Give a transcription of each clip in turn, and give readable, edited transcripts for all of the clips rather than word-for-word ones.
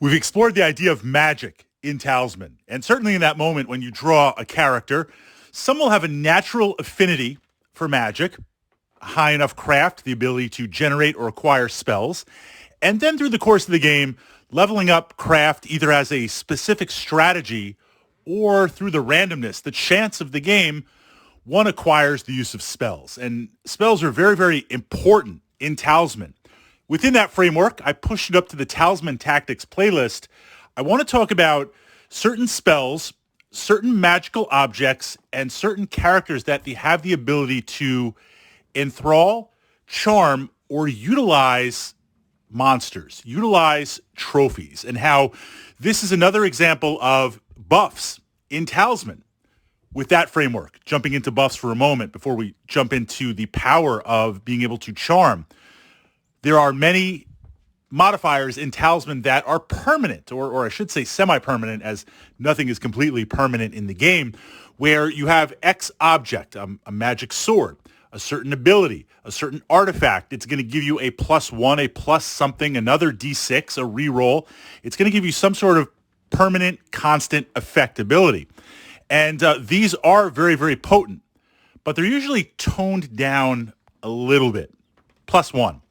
We've explored the idea of magic in Talisman, and certainly in that moment when you draw a character, some will have a natural affinity for magic, high enough craft, the ability to generate or acquire spells, and then through the course of the game, leveling up craft either as a specific strategy or through the randomness, the chance of the game, one acquires the use of spells. And spells are very, very important in Talisman. Within that framework, I pushed it up to the Talisman Tactics playlist. I want to talk about certain spells, certain magical objects, and certain characters that they have the ability to enthrall, charm, or utilize monsters, utilize trophies, and how this is another example of buffs in Talisman. With that framework, jumping into buffs for a moment before we jump into the power of being able to charm, there are many modifiers in Talisman that are permanent, or I should say semi-permanent, as nothing is completely permanent in the game, where you have X object, a magic sword, a certain ability, a certain artifact. It's going to give you a +1, a plus something, another D6, a reroll. It's going to give you some sort of permanent, constant effect ability. And these are very, very potent, but they're usually toned down a little bit, +1.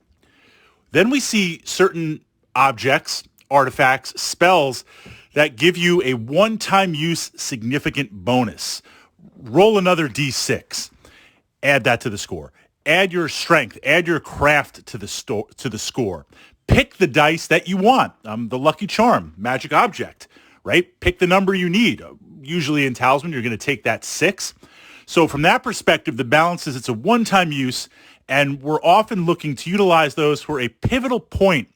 Then we see certain objects, artifacts, spells that give you a one-time use significant bonus. Roll another D6. Add that to the score. Add your strength. Add your craft to the score. Pick the dice that you want. The lucky charm, magic object, right? Pick the number you need. Usually in Talisman, you're going to take that 6. So from that perspective, the balance is it's a one-time use, and we're often looking to utilize those for a pivotal point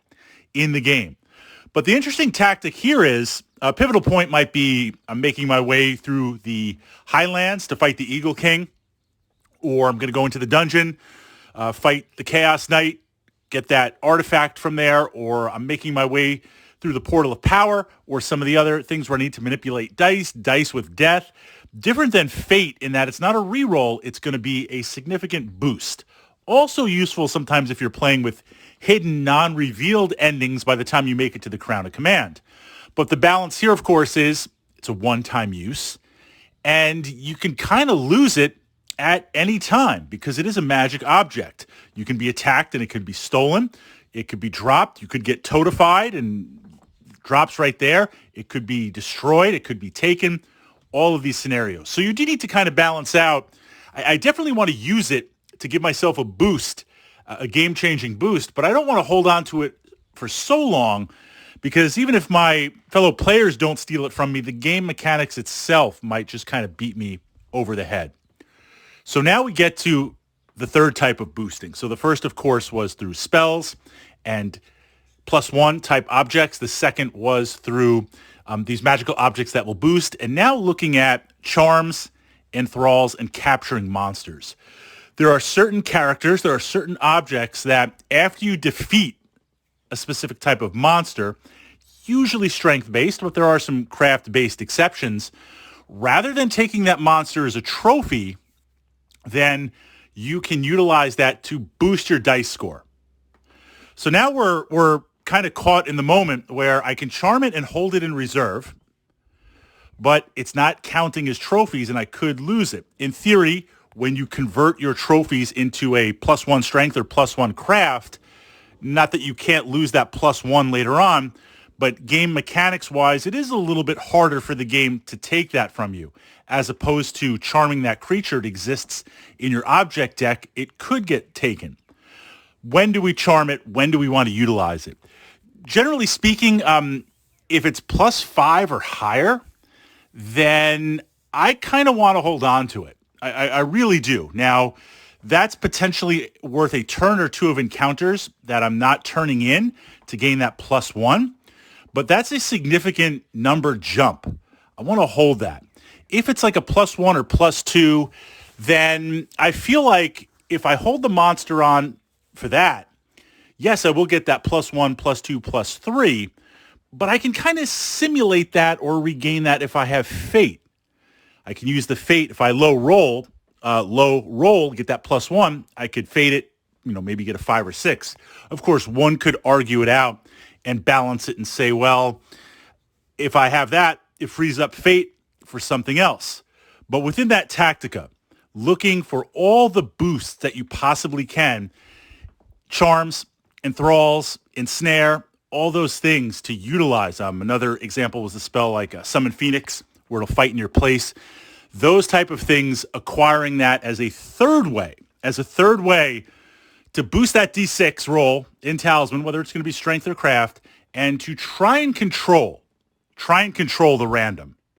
in the game. But the interesting tactic here is a pivotal point might be I'm making my way through the Highlands to fight the Eagle King, or I'm going to go into the dungeon, fight the Chaos Knight, get that artifact from there, or I'm making my way through the Portal of Power, or some of the other things where I need to manipulate dice with death. Different than Fate in that it's not a reroll, it's going to be a significant boost. Also useful sometimes if you're playing with hidden, non-revealed endings by the time you make it to the Crown of Command. But the balance here, of course, is it's a one-time use, and you can kind of lose it at any time because it is a magic object. You can be attacked and it could be stolen. It could be dropped. You could get totified and drops right there. It could be destroyed. It could be taken. All of these scenarios. So you do need to kind of balance out. I definitely want to use it to give myself a boost, a game-changing boost, but I don't want to hold on to it for so long because even if my fellow players don't steal it from me, the game mechanics itself might just kind of beat me over the head. So now we get to the third type of boosting. So the first, of course, was through spells and +1 type objects. The second was through these magical objects that will boost. And now looking at charms, enthralls, and capturing monsters. There are certain characters, there are certain objects that after you defeat a specific type of monster, usually strength-based, but there are some craft-based exceptions, rather than taking that monster as a trophy, then you can utilize that to boost your dice score. So now we're kind of caught in the moment where I can charm it and hold it in reserve, but it's not counting as trophies and I could lose it. In theory, when you convert your trophies into a +1 strength or +1 craft, not that you can't lose that +1 later on, but game mechanics-wise, it is a little bit harder for the game to take that from you. As opposed to charming that creature, it exists in your object deck, it could get taken. When do we charm it? When do we want to utilize it? Generally speaking, if it's +5 or higher, then I kind of want to hold on to it. I really do. Now, that's potentially worth a turn or two of encounters that I'm not turning in to gain that +1, but that's a significant number jump. I want to hold that. If it's like a +1 or +2, then I feel like if I hold the monster on for that, yes, I will get that +1, +2, +3, but I can kind of simulate that or regain that if I have Fate. I can use the Fate. If I low roll, get that +1, I could Fate it, maybe get a 5 or 6. Of course, one could argue it out and balance it and say, well, if I have that, it frees up fate for something else. But within that tactica, looking for all the boosts that you possibly can, charms, enthralls, ensnare, all those things to utilize. Another example was the spell like Summon Phoenix, where it'll fight in your place. Those type of things, acquiring that as a third way to boost that D6 roll in Talisman, whether it's going to be strength or craft, and to try and control the random.